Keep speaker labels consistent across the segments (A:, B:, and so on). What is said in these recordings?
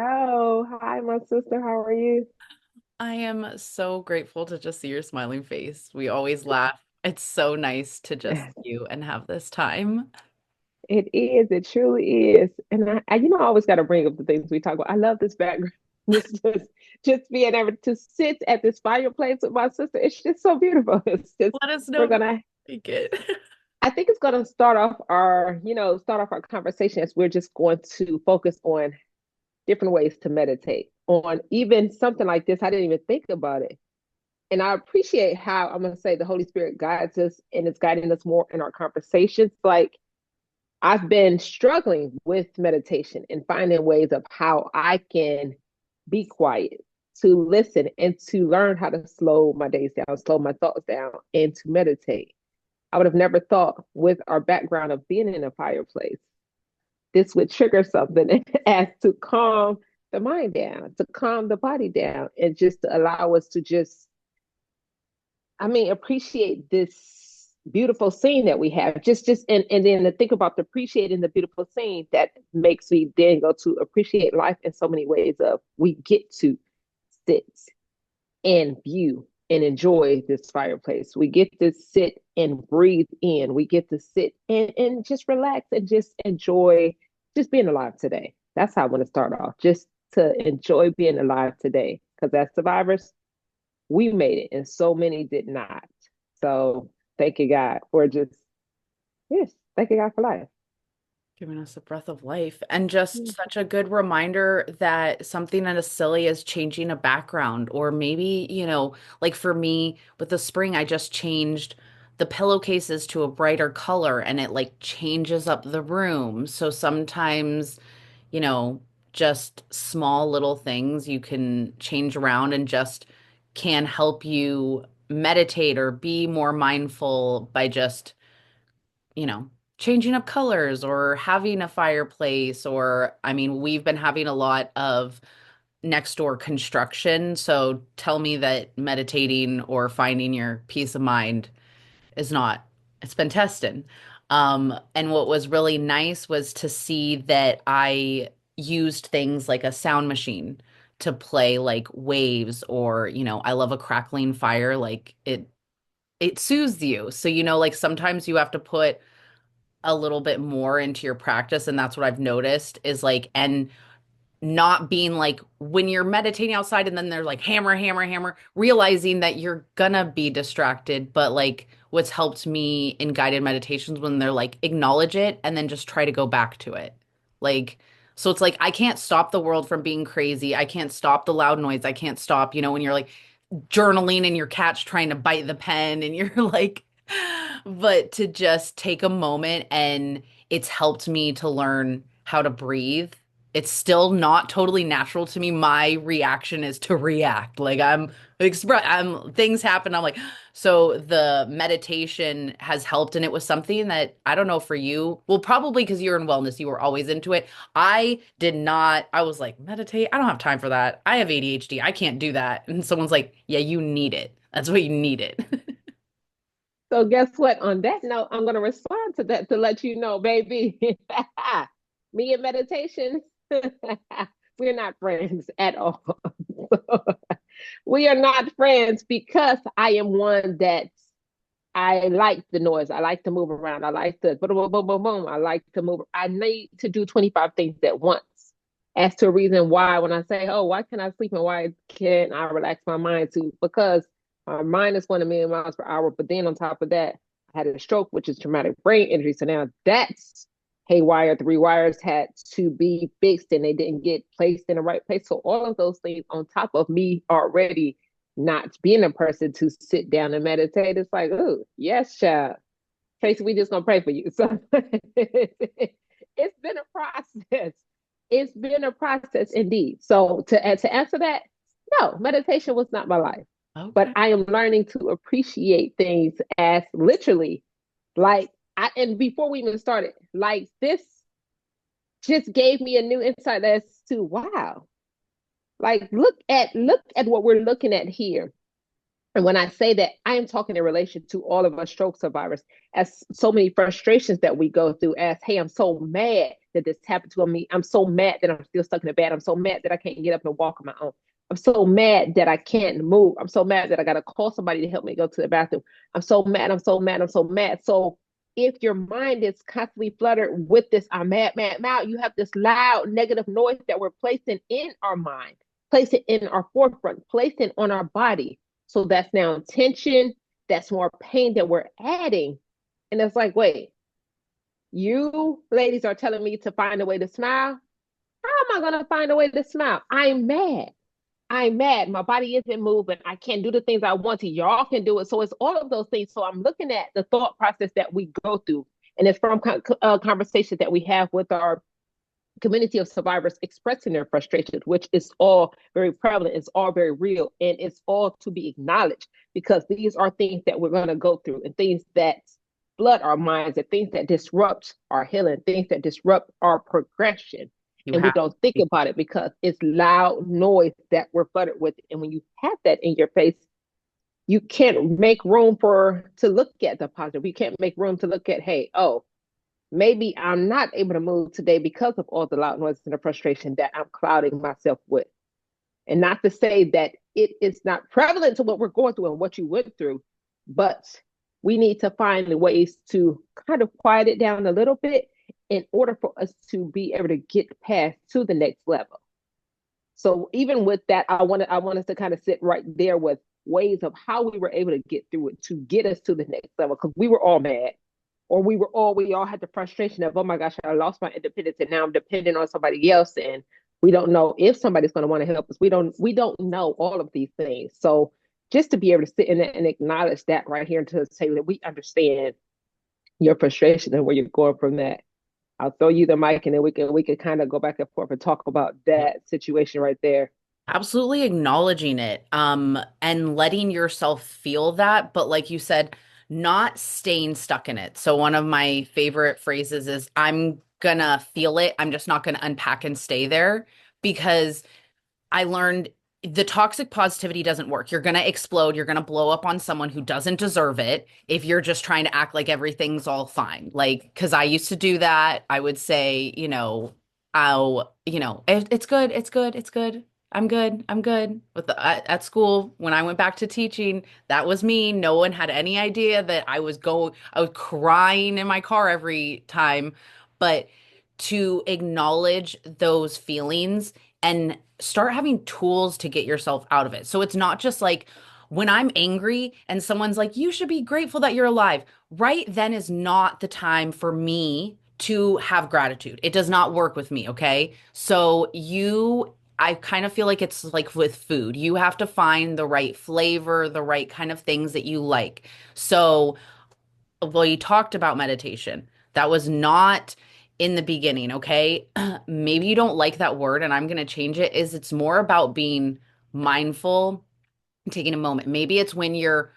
A: go. Hi, my sister. How are you?
B: I am so grateful to just see your smiling face. We always laugh. It's so nice to just see you and have this time.
A: It is. It truly is. And I always got to bring up the things we talk about. I love this background. This just being able to sit at this fireplace with my sister. It's just so beautiful. It's just
B: Let us know
A: we're
B: if you
A: gonna.
B: like it.
A: I think it's gonna start off our conversation as we're just going to focus on different ways to meditate. On even something like this, I didn't even think about it. And I appreciate how I'm going to say the Holy Spirit guides us and it's guiding us more in our conversations. Like I've been struggling with meditation and finding ways of how I can be quiet, to listen, and to learn how to slow my days down, slow my thoughts down, and to meditate. I would have never thought with our background of being in a fireplace, this would trigger something as to calm the mind down, to calm the body down, and just to allow us to just appreciate this beautiful scene that we have. And then to think about appreciating the beautiful scene that makes me then go to appreciate life in so many ways of we get to sit and view and enjoy this fireplace. We get to sit and breathe in. We get to sit and just relax and just enjoy just being alive today. That's how I want to start off. Just to enjoy being alive today. Because as survivors, we made it and so many did not. So thank you, God, for just, yes, thank you, God, for life.
B: Giving us a breath of life and just such a good reminder that something as silly as changing a background, or maybe, like for me with the spring, I just changed the pillowcases to a brighter color and it like changes up the room. So sometimes, you know, just small little things you can change around and just can help you meditate or be more mindful by just you know, changing up colors or having a fireplace. Or, I mean, we've been having a lot of next door construction. So tell me that meditating or finding your peace of mind is not, it's been tested. And what was really nice was to see that I used things like a sound machine to play like waves, or, I love a crackling fire. Like it soothes you. So, like sometimes you have to put a little bit more into your practice, and that's what I've noticed is like, and not being like when you're meditating outside and then they're like hammer hammer hammer, realizing that you're gonna be distracted. But like what's helped me in guided meditations when they're like acknowledge it and then just try to go back to it, like, so it's like I can't stop the world from being crazy, I can't stop the loud noise, I can't stop, when you're like journaling and your cat's trying to bite the pen and you're like, but to just take a moment, and it's helped me to learn how to breathe. It's still not totally natural to me. My reaction is to react. Like I'm things happen. I'm like, so the meditation has helped. And it was something that I don't know for you. Well, probably because you're in wellness, you were always into it. I did not. I was like, meditate. I don't have time for that. I have ADHD. I can't do that. And someone's like, yeah, you need it. That's what you need it.
A: So guess what? On that note, I'm going to respond to that to let you know, baby, me and meditation, we're not friends at all. We are not friends because I am one that I like the noise. I like to move around. I like to boom, boom, boom, boom, boom. I like to move. I need to do 25 things at once. As to a reason why, when I say, oh, why can't I sleep and why can't I relax my mind too? Because my mind is going a million miles per hour. But then on top of that, I had a stroke, which is traumatic brain injury. So now that's haywire. The rewires had to be fixed and they didn't get placed in the right place. So all of those things on top of me already not being a person to sit down and meditate, it's like, oh, yes, child. Tracey, we just gonna pray for you. So it's been a process. It's been a process indeed. So to answer that, no, meditation was not my life. But
B: Okay.
A: I am learning to appreciate things as literally like and before we even started, like this just gave me a new insight as to wow. Like look at what we're looking at here. And when I say that, I am talking in relation to all of us stroke survivors, as so many frustrations that we go through as, hey, I'm so mad that this happened to me. I'm so mad that I'm still stuck in the bed. I'm so mad that I can't get up and walk on my own. I'm so mad that I can't move. I'm so mad that I got to call somebody to help me go to the bathroom. I'm so mad. I'm so mad. I'm so mad. So if your mind is constantly fluttered with this, I'm mad, mad, mad, you have this loud negative noise that we're placing in our mind, placing in our forefront, placing on our body. So that's now tension, that's more pain that we're adding. And it's like, wait, you ladies are telling me to find a way to smile. How am I going to find a way to smile? I'm mad. I'm mad. My body isn't moving. I can't do the things I want to. Y'all can do it. So it's all of those things. So I'm looking at the thought process that we go through. And it's from conversations that we have with our community of survivors expressing their frustrations, which is all very prevalent, it's all very real, and it's all to be acknowledged because these are things that we're going to go through and things that flood our minds and things that disrupt our healing, things that disrupt our progression.
B: You
A: And we
B: have
A: don't think
B: to.
A: about it because it's loud noise that we're flooded with. And when you have that in your face, you can't make room for to look at the positive. You can't make room to look at, hey, oh, maybe I'm not able to move today because of all the loud noises and the frustration that I'm clouding myself with. And not to say that it is not prevalent to what we're going through and what you went through, but we need to find ways to kind of quiet it down a little bit in order for us to be able to get past to the next level. So even with that, I want us to kind of sit right there with ways of how we were able to get through it to get us to the next level because we were all mad or we all had the frustration of, oh my gosh, I lost my independence and now I'm dependent on somebody else and we don't know if somebody's going to want to help us. We don't know all of these things. So just to be able to sit in that and acknowledge that right here and to say that we understand your frustration and where you're going from that. I'll throw you the mic and then we can kind of go back and forth and talk about that situation right there.
B: Absolutely acknowledging it, and letting yourself feel that, but like you said, not staying stuck in it. So one of my favorite phrases is, I'm gonna feel it, I'm just not gonna unpack and stay there, because I learned the toxic positivity doesn't work. You're going to explode. You're going to blow up on someone who doesn't deserve it if you're just trying to act like everything's all fine. Like, because I used to do that. I would say, it's good. It's good. It's good. I'm good. I'm good. At school, when I went back to teaching, that was me. No one had any idea that I was crying in my car every time. But to acknowledge those feelings and start having tools to get yourself out of it. So it's not just like when I'm angry and someone's like, you should be grateful that you're alive. Right then is not the time for me to have gratitude. It does not work with me. Okay. I kind of feel like it's like with food. You have to find the right flavor, the right kind of things that you like. So, well, you talked about meditation. That was not in the beginning, okay? Maybe you don't like that word and I'm going to change it. It's more about being mindful, taking a moment. Maybe it's when you're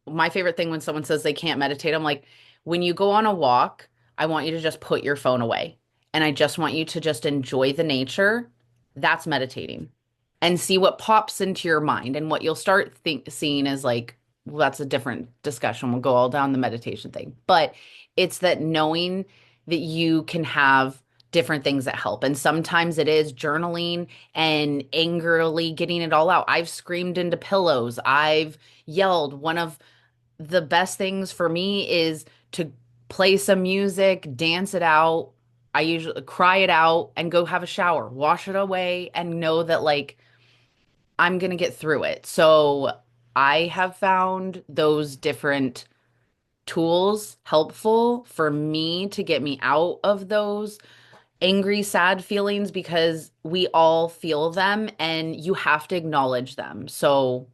B: my favorite thing when someone says they can't meditate, I'm like, when you go on a walk, I want you to just put your phone away. And I just want you to just enjoy the nature. That's meditating. And see what pops into your mind. And what you'll start seeing is like, well, that's a different discussion. We'll go all down the meditation thing. But it's that knowing that you can have different things that help. And sometimes it is journaling and angrily getting it all out. I've screamed into pillows. I've yelled. One of the best things for me is to play some music, dance it out. I usually cry it out and go have a shower, wash it away, and know that like I'm going to get through it. So I have found those different tools helpful for me to get me out of those angry, sad feelings because we all feel them and you have to acknowledge them. So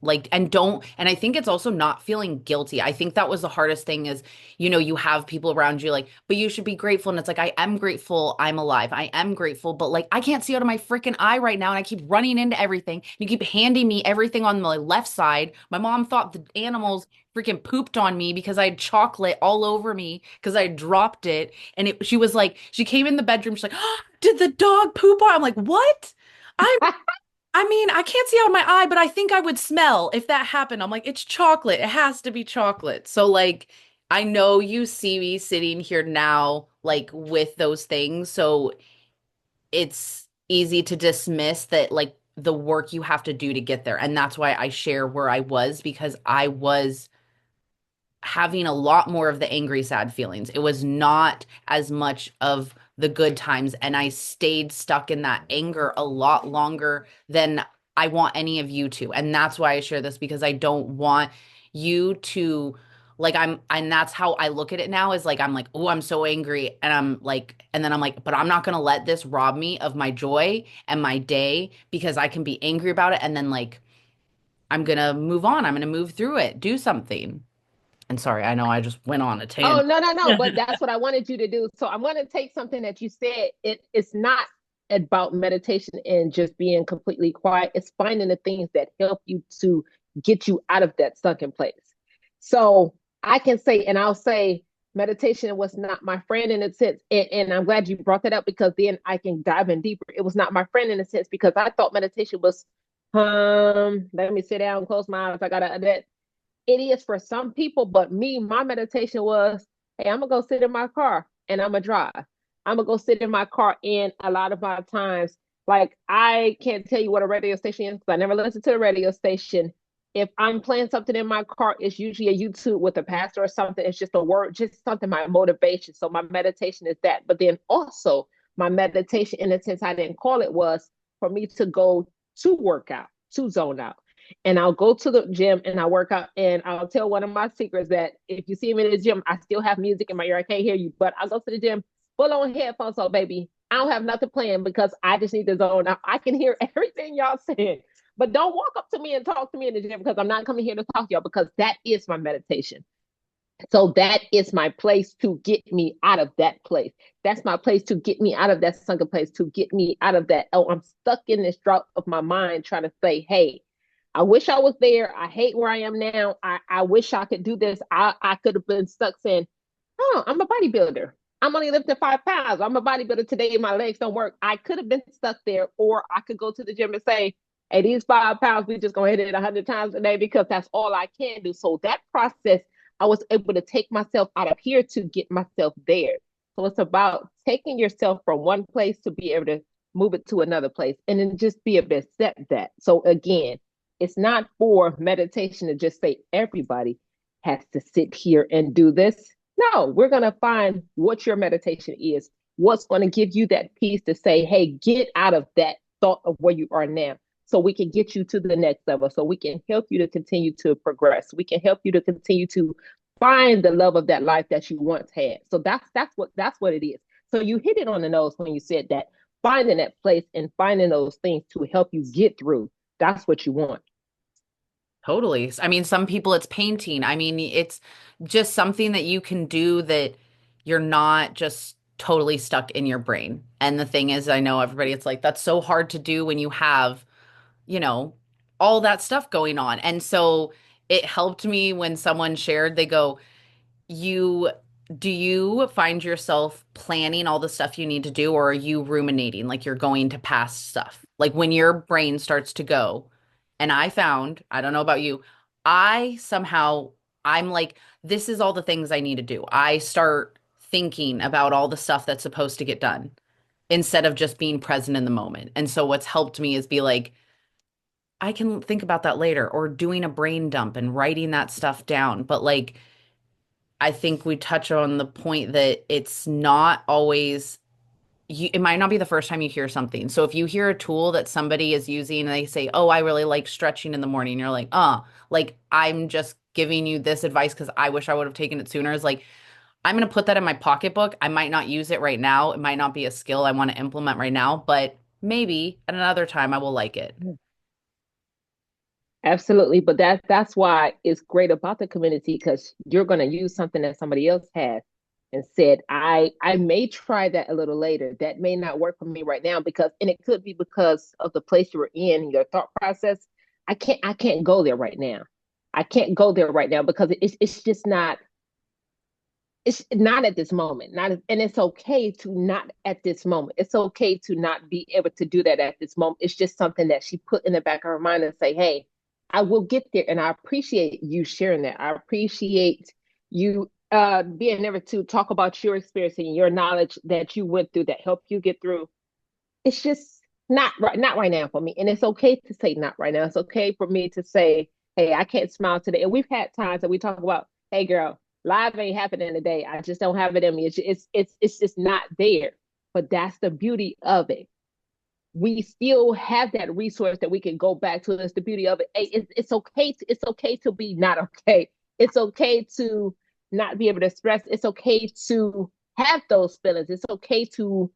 B: like and I think it's also not feeling guilty. I think that was the hardest thing is, you have people around you like, but you should be grateful. And it's like, I am grateful I'm alive. I am grateful, but like I can't see out of my freaking eye right now. And I keep running into everything. You keep handing me everything on my left side. My mom thought the animals freaking pooped on me because I had chocolate all over me because I dropped it. And she was like, she came in the bedroom, she's like, oh, did the dog poop on? I'm like, what? I mean, I can't see out of my eye, but I think I would smell if that happened. I'm like, it's chocolate. It has to be chocolate. So, like, I know you see me sitting here now like with those things. So it's easy to dismiss that like the work you have to do to get there. And that's why I share where I was, because I was having a lot more of the angry, sad feelings. It was not as much of the good times. And I stayed stuck in that anger a lot longer than I want any of you to. And that's why I share this, because I don't want you to like and that's how I look at it now, is like I'm like, oh, I'm so angry. And I'm like, and then I'm like, but I'm not gonna let this rob me of my joy and my day, because I can be angry about it. And then like I'm gonna move on. I'm gonna move through it, do something. And sorry, I know I just went on a
A: Oh,
B: tangent.
A: no, no, no. But that's what I wanted you to do. So I'm going to take something that you said. It's not about meditation and just being completely quiet. It's finding the things that help you to get you out of that sunken place. So I can say, and I'll say, meditation was not my friend in a sense. And I'm glad you brought that up, because then I can dive in deeper. It was not my friend in a sense, because I thought meditation was, let me sit down, close my eyes. I got to, it is for some people, but me, my meditation was, hey, I'm gonna go sit in my car and I'm gonna drive. I'm gonna go sit in my car. And a lot of my times, like I can't tell you what a radio station is because I never listen to the radio station. If I'm playing something in my car, it's usually a YouTube with a pastor or something. It's just a word, just something, my motivation. So my meditation is that. But then also my meditation, in a sense I didn't call it, was for me to go to work out, to zone out, and I'll go to the gym and I work out. And I'll tell one of my secrets that if you see me in the gym, I still have music in my ear. I can't hear you, but I go to the gym full on headphones. So, baby, I don't have nothing playing because I just need to zone out. I can hear everything y'all saying, but don't walk up to me and talk to me in the gym, because I'm not coming here to talk to y'all, because that is my meditation. So that is my place to get me out of that place. That's my place to get me out of that sunken place, to get me out of that. Oh, I'm stuck in this drought of my mind trying to say, hey, I wish I was there. I hate where I am now. I wish I could do this. I could have been stuck saying, oh, I'm a bodybuilder. I'm only lifting 5 pounds. I'm a bodybuilder today. My legs don't work. I could have been stuck there, or I could go to the gym and say, hey, these 5 pounds, we just gonna hit it 100 times a day because that's all I can do. So that process, I was able to take myself out of here to get myself there. So it's about taking yourself from one place to be able to move it to another place, and then just be able to accept that. So again, it's not for meditation to just say everybody has to sit here and do this. No, we're going to find what your meditation is, what's going to give you that peace to say, hey, get out of that thought of where you are now, so we can get you to the next level, so we can help you to continue to progress. We can help you to continue to find the love of that life that you once had. So that's what it is. So you hit it on the nose when you said that, finding that place and finding those things to help you get through. That's what you want.
B: Totally. I mean, some people it's painting. I mean, it's just something that you can do that you're not just totally stuck in your brain. And the thing is, I know everybody, it's like, that's so hard to do when you have, you know, all that stuff going on. And so it helped me when someone shared, they go, you do you find yourself planning all the stuff you need to do, or are you ruminating, like you're going to past stuff? Like when your brain starts to go, and I found, I don't know about you, I somehow I'm like, this is all the things I need to do. I start thinking about all the stuff that's supposed to get done instead of just being present in the moment. And so what's helped me is be like, I can think about that later, or doing a brain dump and writing that stuff down. But like I think we touch on the point that it's not always it might not be the first time you hear something. So if you hear a tool that somebody is using and they say, "Oh, I really like stretching in the morning," you're like, like I'm just giving you this advice because I wish I would have taken it sooner." It's like I'm going to put that in my pocketbook. I might not use it right now. It might not be a skill I want to implement right now, but maybe at another time I will like it.
A: Absolutely, but that's why it's great about the community, because you're going to use something that somebody else has and said, I may try that a little later. That may not work for me right now, because, and it could be because of the place you were in, your thought process. I can't go there right now. I can't go there right now because it's just not, it's not at this moment. Not, and it's okay to not at this moment. It's okay to not be able to do that at this moment. It's just something that she put in the back of her mind and say, hey, I will get there. And I appreciate you sharing that. I appreciate you being able to talk about your experience and your knowledge that you went through that helped you get through. It's just not right now for me. And it's okay to say not right now. It's okay for me to say, hey, I can't smile today. And we've had times that we talk about, hey girl, live ain't happening today. I just don't have it in me. It's just not there. But that's the beauty of it. We still have that resource that we can go back to. That's the beauty of it. Hey, it's okay to be not okay. It's okay to not be able to express. It's okay to have those feelings. It's okay to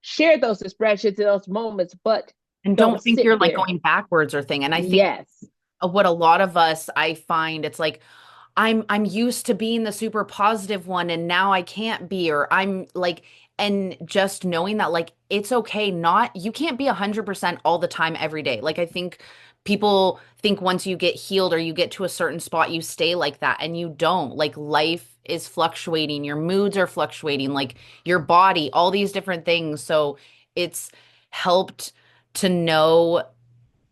A: share those expressions in those moments, but
B: And
A: don't
B: don't think you're
A: sit
B: like
A: there.
B: going backwards or thing. And I think
A: Yes.
B: what a lot of us I find it's like I'm used to being the super positive one and now I can't be or I'm like and just knowing that like it's okay not you can't be 100% all the time every day. Like I think people think once you get healed or you get to a certain spot you stay like that and you don't. Like life is fluctuating, your moods are fluctuating, like your body, all these different things. So it's helped to know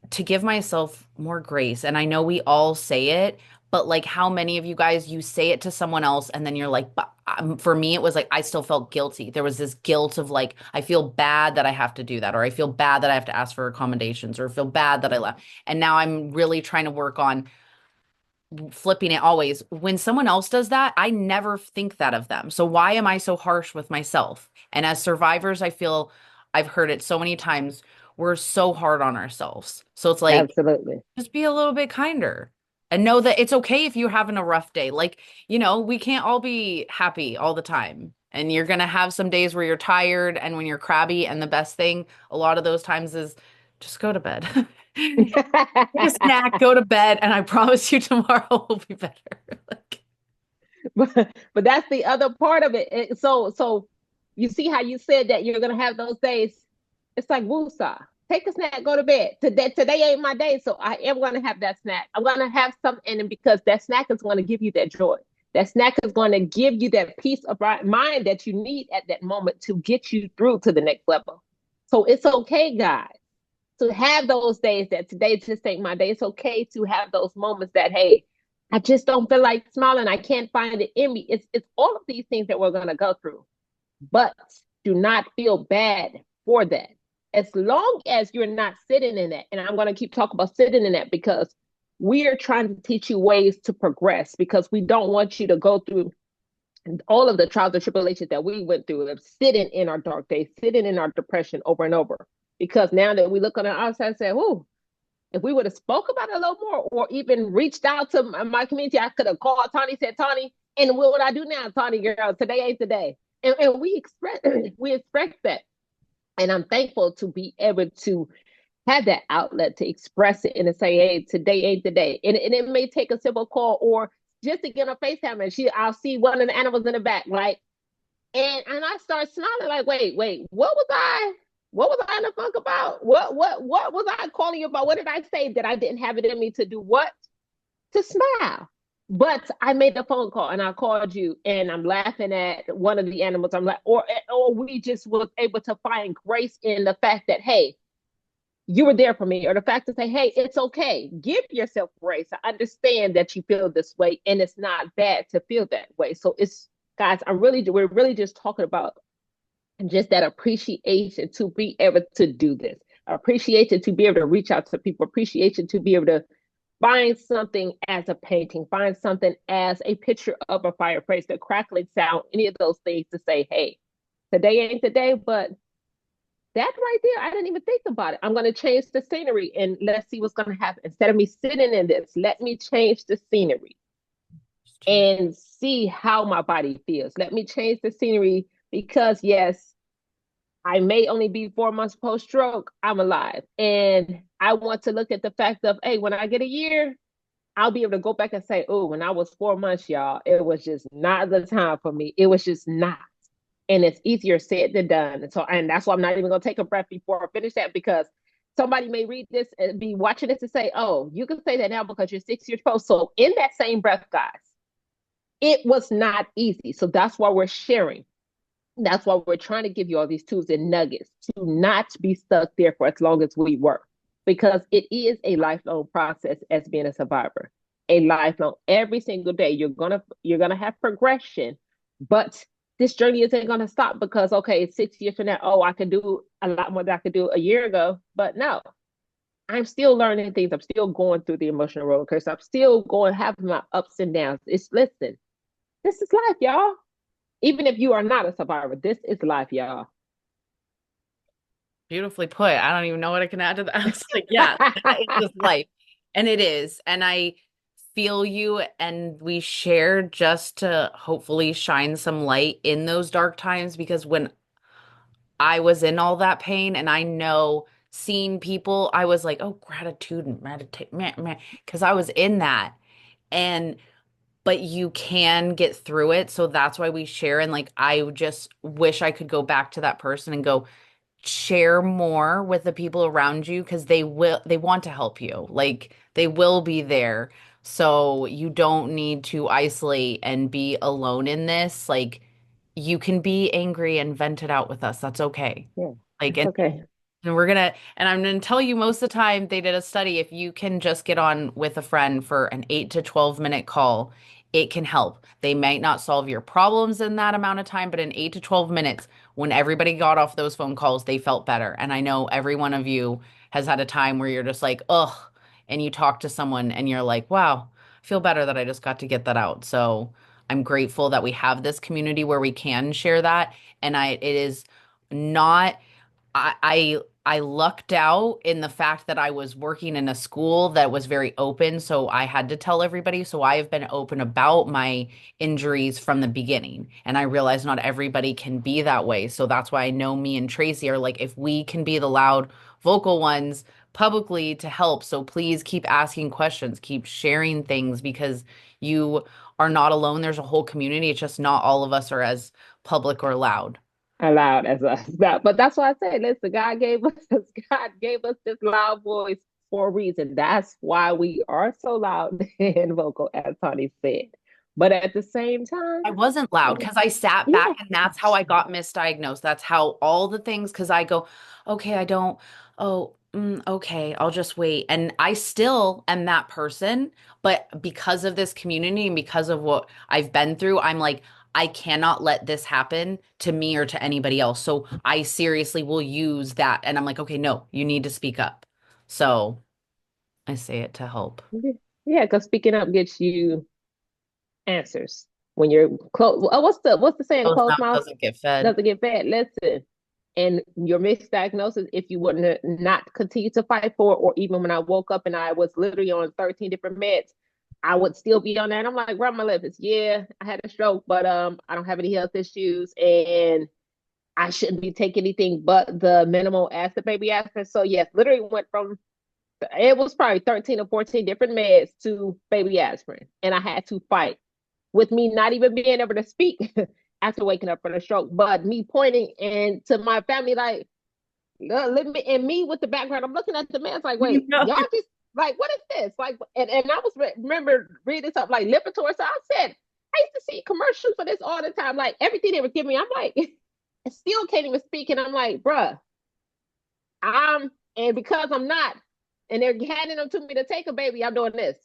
B: to give myself more grace. And I know we all say it, but like how many of you guys you say it to someone else and then you're like, but for me, it was like I still felt guilty. There was this guilt of like, I feel bad that I have to do that, or I feel bad that I have to ask for accommodations, or feel bad that I left. And now I'm really trying to work on flipping it always. When someone else does that, I never think that of them. So why am I so harsh with myself? And as survivors, I feel I've heard it so many times. We're so hard on ourselves. So it's like,
A: Absolutely.
B: just be a little bit kinder and know that it's okay if you're having a rough day. Like, we can't all be happy all the time. And you're going to have some days where you're tired and when you're crabby. And the best thing a lot of those times is just go to bed. Take a snack, go to bed, and I promise you tomorrow will be better. Like,
A: but that's the other part of it. So you see how you said that you're gonna have those days. It's like woosah. Take a snack, go to bed. Today ain't my day, so I am gonna have that snack. I'm gonna have something, and because that snack is gonna give you that joy. That snack is going to give you that peace of mind that you need at that moment to get you through to the next level. So it's okay, guys, to have those days that today just ain't my day. It's okay to have those moments that, hey, I just don't feel like smiling. I can't find it in me. It's all of these things that we're gonna go through. But do not feel bad for that. As long as you're not sitting in that, and I'm gonna keep talking about sitting in that because we are trying to teach you ways to progress because we don't want you to go through all of the trials and tribulations that we went through of sitting in our dark days, sitting in our depression over and over. Because now that we look on the outside and say, "Whoo, if we would have spoke about it a little more or even reached out to my community, I could have called Tawnie, said, Tawnie, and what would I do now, Tawnie girl? Today ain't the day." And we express we express that. And I'm thankful to be able to have that outlet to express it and to say, hey, today ain't the day. And it may take a simple call or just to get on FaceTime and I'll see one of the animals in the back, like, and I start smiling like, wait, what was I in the funk about? What was I calling you about? What did I say that I didn't have it in me to do what? To smile. But I made a phone call and I called you and I'm laughing at one of the animals. I'm like, or we just was able to find grace in the fact that, hey, you were there for me, or the fact to say, hey, it's okay. Give yourself grace. I understand that you feel this way and it's not bad to feel that way. So it's guys, we're really just talking about just that appreciation to be able to do this, appreciation to be able to reach out to people, appreciation to be able to find something as a painting, find something as a picture of a fireplace, the crackling sound, any of those things to say, hey, today ain't the day, but that right there, I didn't even think about it. I'm going to change the scenery and let's see what's going to happen. Instead of me sitting in this, let me change the scenery and see how my body feels. Let me change the scenery because, yes, I may only be 4 months post stroke. I'm alive. And I want to look at the fact of, hey, when I get a year, I'll be able to go back and say, oh, when I was 4 months, y'all, it was just not the time for me. It was just not. And it's easier said than done. And that's why I'm not even going to take a breath before I finish that because somebody may read this and be watching this and say, oh, you can say that now because you're 6 years post. So in that same breath, guys, it was not easy. So that's why we're sharing. That's why we're trying to give you all these tools and nuggets to not be stuck there for as long as we were, because it is a lifelong process as being a survivor. a lifelong. Every single day, you're gonna have progression, but this journey isn't gonna stop because okay, it's 6 years from now. Oh, I can do a lot more than I could do a year ago. But no, I'm still learning things. I'm still going through the emotional roller coaster. I'm still going having my ups and downs. It's listen, this is life, y'all. Even if you are not a survivor, this is life, y'all.
B: Beautifully put. I don't even know what I can add to that. I was like, yeah, it's just life. And it is. And I feel you. And we share just to hopefully shine some light in those dark times because when I was in all that pain and I know seeing people, I was like, oh, gratitude and meditate, because I was in that. And but you can get through it. So that's why we share. And like, I just wish I could go back to that person and go, share more with the people around you because they want to help you. Like they will be there. So you don't need to isolate and be alone in this. Like you can be angry and vent it out with us. That's okay.
A: Yeah,
B: Like
A: it's okay.
B: and and I'm gonna tell you most of the time they did a study. If you can just get on with a friend for an 8 to 12 minute call, it can help. They might not solve your problems in that amount of time, but in 8 to 12 minutes, when everybody got off those phone calls, they felt better. And I know every one of you has had a time where you're just like, ugh, and you talk to someone and you're like, wow, I feel better that I just got to get that out. So I'm grateful that we have this community where we can share that. And it is not I lucked out in the fact that I was working in a school that was very open, so I had to tell everybody. So I have been open about my injuries from the beginning, and I realize not everybody can be that way. So that's why I know me and Tracy are like, if we can be the loud, vocal ones publicly to help, so please keep asking questions, keep sharing things because you are not alone. There's a whole community. It's just not all of us are as public or loud.
A: Allowed as us. But that's why I say, listen, God gave us this loud voice for a reason. That's why we are so loud and vocal, as Tawnie said. But at the same time,
B: I wasn't loud because I sat back
A: yeah,
B: and that's how I got misdiagnosed. That's how all the things, because I go, okay, I don't, oh, okay, I'll just wait. And I still am that person. But because of this community and because of what I've been through, I'm like, I cannot let this happen to me or to anybody else. So I seriously will use that. And I'm like, okay, no, you need to speak up. So I say it to help.
A: yeah, because speaking up gets you answers. When you're close, oh, what's the saying?
B: Closed
A: Closed
B: mouth
A: mouth
B: doesn't get fed.
A: doesn't get fed. Listen, and your misdiagnosis, if you wouldn't not continue to fight for it, or even when I woke up and I was literally on 13 different meds, I would still be on that. And I'm like, rub my lips. Yeah, I had a stroke, but I don't have any health issues, and I shouldn't be taking anything but the minimal acid baby aspirin. So yes, literally went from it was probably 13 or 14 different meds to baby aspirin, and I had to fight with me not even being able to speak after waking up from a stroke, but me pointing and to my family like, let me and me with the background. I'm looking at the man. It's like, wait,
B: No.
A: y'all just like, what is this? Like, and I was remember reading something like Lipitor. So I said, I used to see commercials for this all the time. Like everything they were giving me, I'm like, I still can't even speak. And I'm like, bruh, and because I'm not, and they're handing them to me to take a baby, I'm doing this.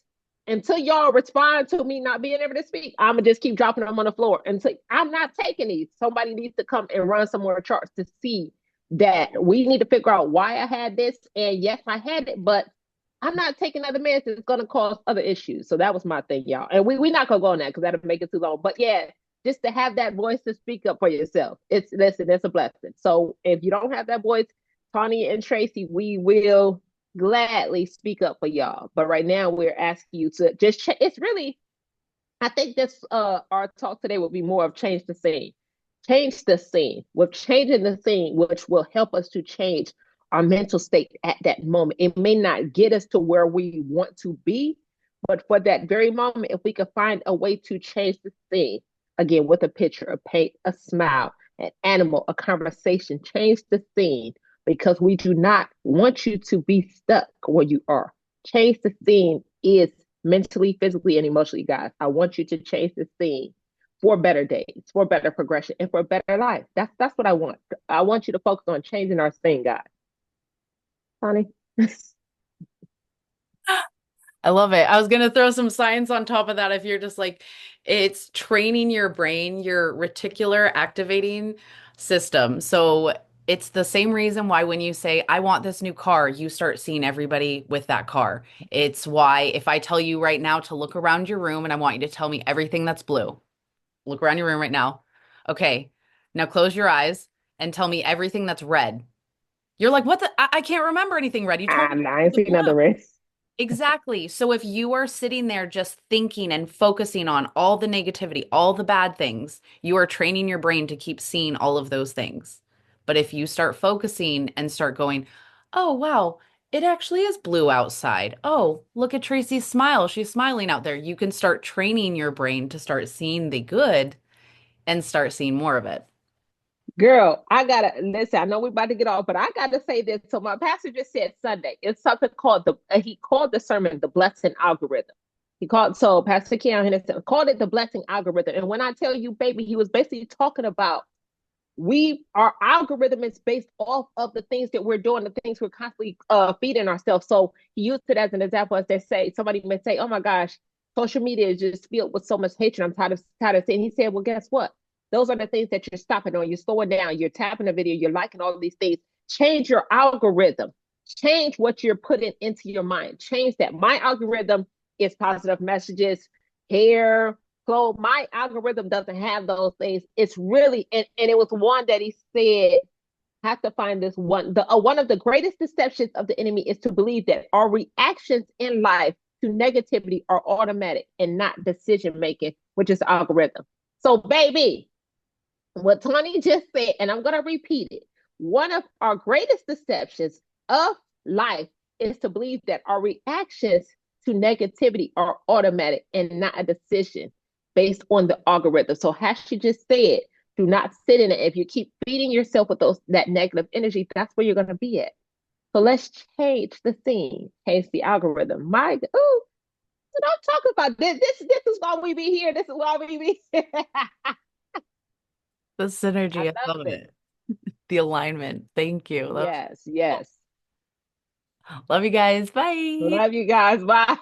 A: Until y'all respond to me not being able to speak, I'm gonna just keep dropping them on the floor. Until I'm not taking these. Somebody needs to come and run some more charts to see that we need to figure out why I had this. And yes, I had it, but I'm not taking other meds that's gonna cause other issues. So that was my thing, y'all. And we're not gonna go on that because that'll make it too long. But yeah, just to have that voice to speak up for yourself. It's listen, it's a blessing. So if you don't have that voice, Tawnie and Tracey, we will gladly speak up for y'all. But right now, we're asking you to just it's really, I think this our talk today will be more of change the scene. Change the scene. We're changing the scene, which will help us to change our mental state at that moment. It may not get us to where we want to be, but for that very moment, if we could find a way to change the scene, again, with a picture, a paint, a smile, an animal, a conversation, change the scene because we do not want you to be stuck where you are. Change the scene is mentally, physically, and emotionally, guys. I want you to change the scene for better days, for better progression, and for a better life. That's what I want. I want you to focus on changing our scene, guys. Honey.
B: I love it. I was gonna throw some science on top of that if you're just like, it's training your brain, your reticular activating system. So it's the same reason why when you say, I want this new car, you start seeing everybody with that car. It's why if I tell you right now to look around your room and I want you to tell me everything that's blue, look around your room right now. Okay, now close your eyes and tell me everything that's red. You're like, what the? I can't remember anything red. You told me
A: I ain't
B: the
A: seen nothing
B: blue.
A: red.
B: Exactly. So if you are sitting there just thinking and focusing on all the negativity, all the bad things, you are training your brain to keep seeing all of those things. But if you start focusing and start going, oh, wow, it actually is blue outside. Oh, look at Tracy's smile. She's smiling out there. You can start training your brain to start seeing the good and start seeing more of it.
A: Girl, I gotta listen. I know we're about to get off, but I gotta say this. So my pastor just said Sunday. It's something called the he called the sermon the blessing algorithm. He called so Pastor Keon Henderson called it the blessing algorithm. And when I tell you, baby, he was basically talking about we our algorithm is based off of the things that we're doing, the things we're constantly feeding ourselves. So he used it as an example, as they say, somebody may say, oh my gosh, social media is just filled with so much hatred. I'm tired of saying. He said, well, guess what? Those are the things that you're stopping on. You're slowing down. You're tapping the video. You're liking all of these things. Change your algorithm. Change what you're putting into your mind. Change that. My algorithm is positive messages, hair, so my algorithm doesn't have those things. It's really and it was one that he said have to find this one. The one of the greatest deceptions of the enemy is to believe that our reactions in life to negativity are automatic and not decision making, which is algorithm. So, baby, what Tawnie just said, and I'm gonna repeat it. One of our greatest deceptions of life is to believe that our reactions to negativity are automatic and not a decision based on the algorithm. So, as she just said, do not sit in it. If you keep feeding yourself with that negative energy, that's where you're gonna be at. So let's change the scene, change the algorithm. My oh, don't talk about this. This is why we be here. This is why we be here.
B: The
A: I
B: synergy, I
A: love
B: love
A: it.
B: it. The alignment. Thank you. That was
A: Yes, yes.
B: cool. Love you guys. Bye.
A: Love you guys. Bye.